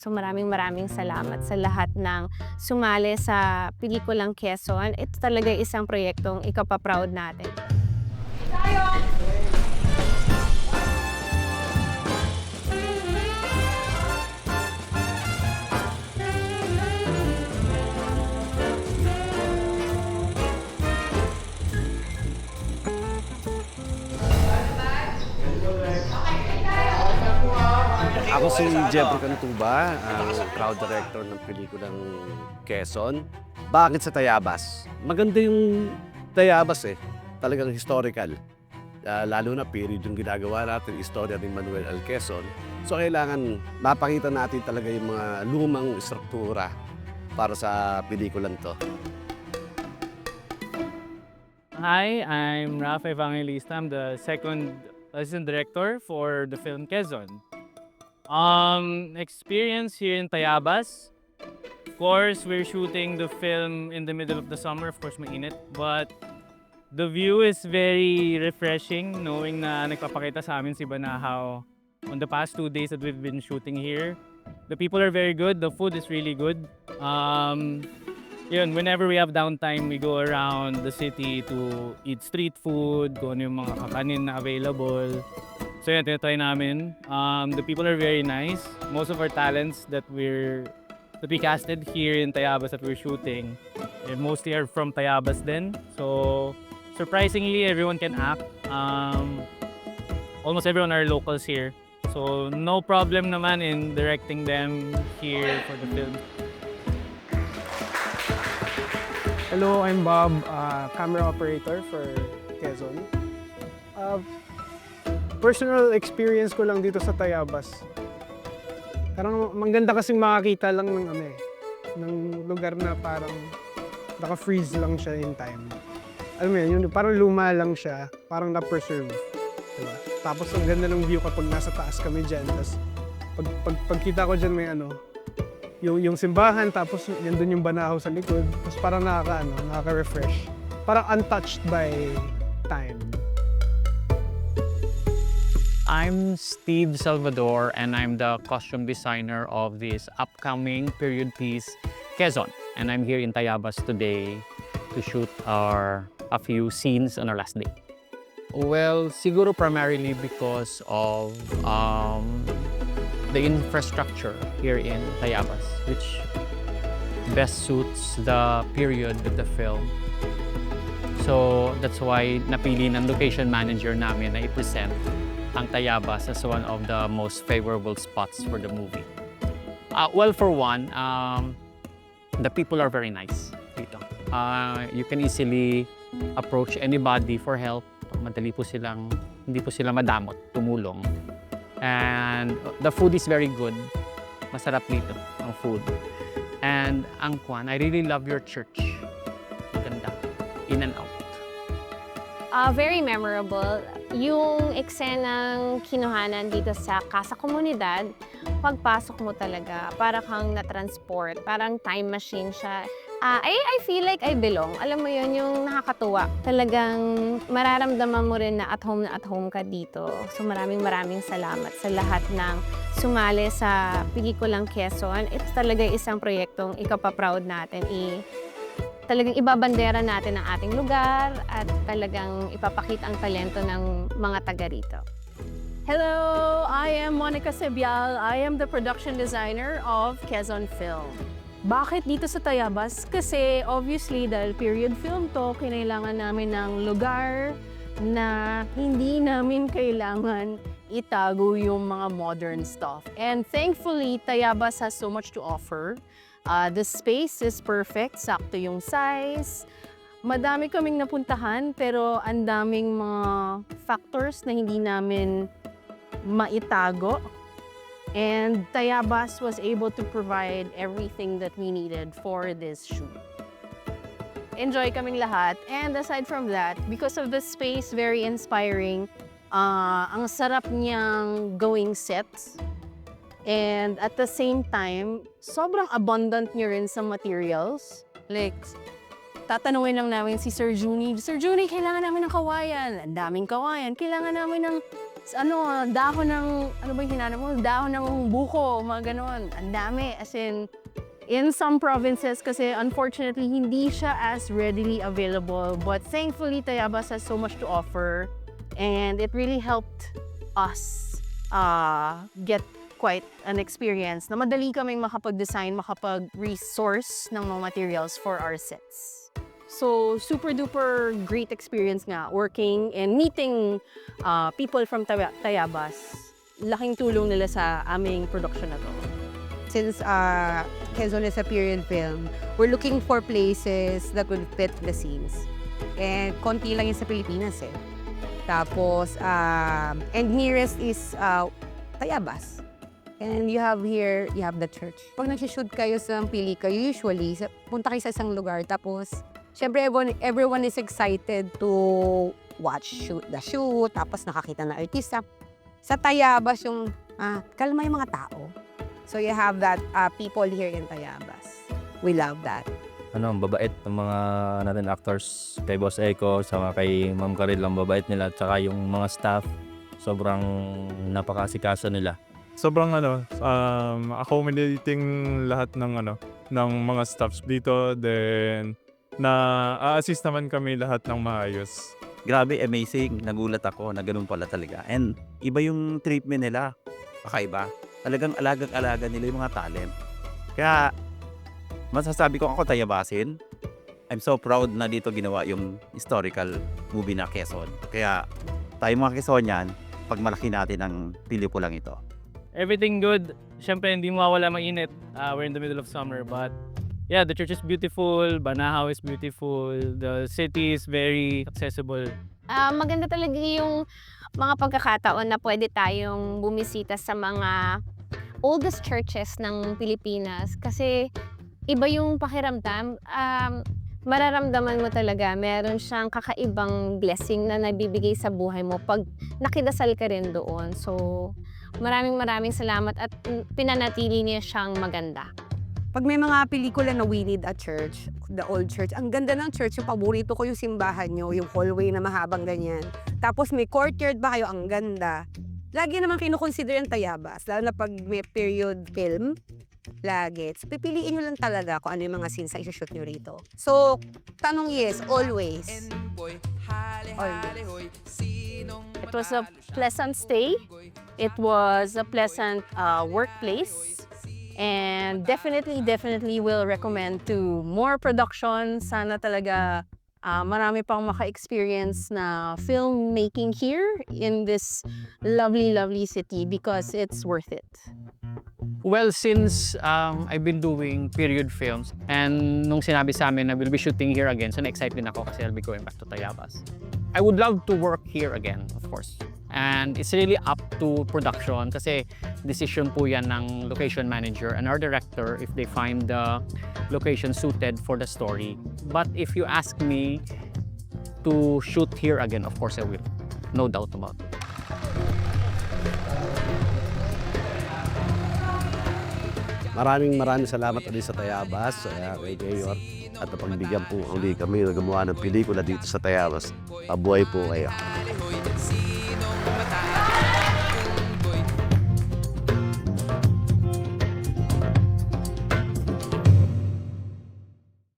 So maraming salamat sa lahat ng sumali sa pelikulang Quezon. Ito talaga isang proyektong ikapa-proud natin. Ako si Jeffrey Cantuba, ang proud director ng pelikulang Quezon. Bakit sa Tayabas? Maganda yung Tayabas eh. Talagang historical. Lalo na period yung ginagawa natin, istorya ni Manuel L. Quezon. So kailangan mapakita natin talaga yung mga lumang struktura para sa pelikulang to. Hi, I'm Rafa Evangelista. I'm the second assistant director for the film Quezon. Experience here in Tayabas. Of course, we're shooting the film in the middle of the summer. Of course, mainit. But the view is very refreshing knowing na nagpapakita sa amin si Banahaw on the past 2 days that we've been shooting here. The people are very good. The food is really good. Whenever we have downtime, we go around the city to eat street food, kung ano yung mga kakanin na available. So yun, tinatry namin. The people are very nice. Most of our talents that we casted here in Tayabas that we're shooting, mostly are from Tayabas din. So surprisingly, everyone can act. Almost everyone are locals here. So no problem naman in directing them here for the film. Hello, I'm Bob, camera operator for Quezon. Personal experience ko lang dito sa Tayabas. Parang maganda kasing makakita lang ng lugar na parang naka-freeze lang siya in time. Alam mo yun, parang luma lang siya, parang na-preserve. Diba? Tapos ang ganda ng view kapag nasa taas kami dyan. Tapos pagkita ko dyan may yung simbahan, tapos yandun yung Banahaw sa likod. Tapos parang nakaka-refresh. Parang untouched by time. I'm Steve Salvador and I'm the costume designer of this upcoming period piece, Quezon. And I'm here in Tayabas today to shoot a few scenes on our last day. Well, siguro primarily because of the infrastructure here in Tayabas, which best suits the period of the film. So that's why napili ng location manager namin na i-present ang Tayabas as one of the most favorable spots for the movie. Well, for one, the people are very nice dito. You can easily approach anybody for help. Madali po silang, hindi po sila madamot, tumulong. And the food is very good. Masarap dito ang food. And I really love your church. Maganda. In and out. Very memorable. Yung eksenang kinuhanan dito sa Casa Comunidad, pagpasok mo talaga, para kang na-transport, parang time machine siya. I feel like I belong. Alam mo yun, yung nakakatuwa. Talagang mararamdaman mo rin na at home ka dito. So maraming salamat sa lahat ng sumali sa pelikulang Quezon. Ito talaga isang proyektong ikapa-proud natin. Talagang ibabandera natin ang ating lugar at talagang ipapakita ang talento ng mga taga rito. Hello, I am Monica Sebial. I am the production designer of Quezon Film. Bakit dito sa Tayabas? Kasi obviously dahil period film to, kinailangan namin ng lugar na hindi namin kailangan itago yung mga modern stuff. And thankfully, Tayabas has so much to offer. The space is perfect, sakto yung size. Madami kaming napuntahan pero ang daming mga factors na hindi namin maitago. And Tayabas was able to provide everything that we needed for this shoot. Enjoy kaming lahat. And aside from that, because of the space, very inspiring. Ang sarap niyang gawing sets. And at the same time, sobrang abundant niya rin sa materials. Like, tatanungin lang namin si Sir Juni, Sir Juni, kailangan namin ng kawayan. Ang daming kawayan. Kailangan namin ng Dahon ng, ano ba yung hinanap mo? Dahon ng buko, mga ganon. Ang dami. As in some provinces kasi unfortunately hindi siya as readily available, but thankfully Tayabas has so much to offer and it really helped us get quite an experience na madali kaming makapag-design, makapag-resource ng mga materials for our sets. So super duper great experience nga working and meeting people from Tayabas. Laking tulong nila sa aming production na to. Since Quezon is a period film, we're looking for places that would fit the scenes. And konti lang yun sa Pilipinas eh. Tapos, and nearest is Tayabas. And you have here, you have the church. Pag nag-shoot kayo sa pelikula, usually, punta kayo sa isang lugar. Tapos, syempre everyone is excited to watch the shoot. Tapos nakakita na artista. Sa Tayabas yung, kalma yung mga tao. So you have that people here in Tayabas. We love that. Ang babait ng mga natin actors kay Boss Eco, sama kay Ma'am Karil, ang babait nila, at saka yung mga staff, sobrang napakasikaso nila. Sobrang accommodating lahat ng mga staffs dito, then na-assist naman kami lahat ng maayos. Grabe, amazing. Nagulat ako na ganun pala talaga. And iba yung treatment nila. Kakaiba. Talagang alagang-alaga nila yung mga talent. Kaya, masasabi ko ako Tayabasin. I'm so proud na dito ginawa yung historical movie na Quezon. Kaya, tayo mga Quezonian, pag malaki natin ang pelikulang ito. Everything good. Siyempre, hindi mawawala mainit. We're in the middle of summer, but yeah, the church is beautiful, Banahaw is beautiful, the city is very accessible. Maganda talaga yung mga pagkakataon na pwede tayong bumisita sa mga oldest churches ng Pilipinas kasi iba yung pakiramdam. Mararamdaman mo talaga, meron siyang kakaibang blessing na nabibigay sa buhay mo pag nakidasal ka rin doon. So, maraming salamat at pinanatili niya siyang maganda. Pag may mga pelikula na We Need a Church, the old church, ang ganda ng church, yung paborito ko yung simbahan nyo, yung hallway na mahabang ganyan. Tapos may courtyard ba kayo, ang ganda. Lagi naman kinukonsider yung Tayabas, lalo na pag may period film, lagi. So, pipiliin nyo lang talaga kung ano yung mga scenes na isushoot nyo rito. So, tanong yes, always. Always. It was a pleasant stay. It was a pleasant workplace. And definitely will recommend to more production. Sana talaga marami pang maka-experience na filmmaking here in this lovely city because it's worth it. Well, since I've been doing period films and nung sinabi sa amin na we'll be shooting here again, so na-excite din ako kasi I'll be going back to Tayabas. I would love to work here again, of course. And it's really up to production kasi decision po yan ng location manager and our director if they find the location suited for the story. But if you ask me to shoot here again, of course I will. No doubt about it. Maraming salamat ulit sa Tayabas, kay Mayor, at napagbigyan po ulit kami na gumawa ng pelikula dito sa Tayabas. Mabuhay po kayo.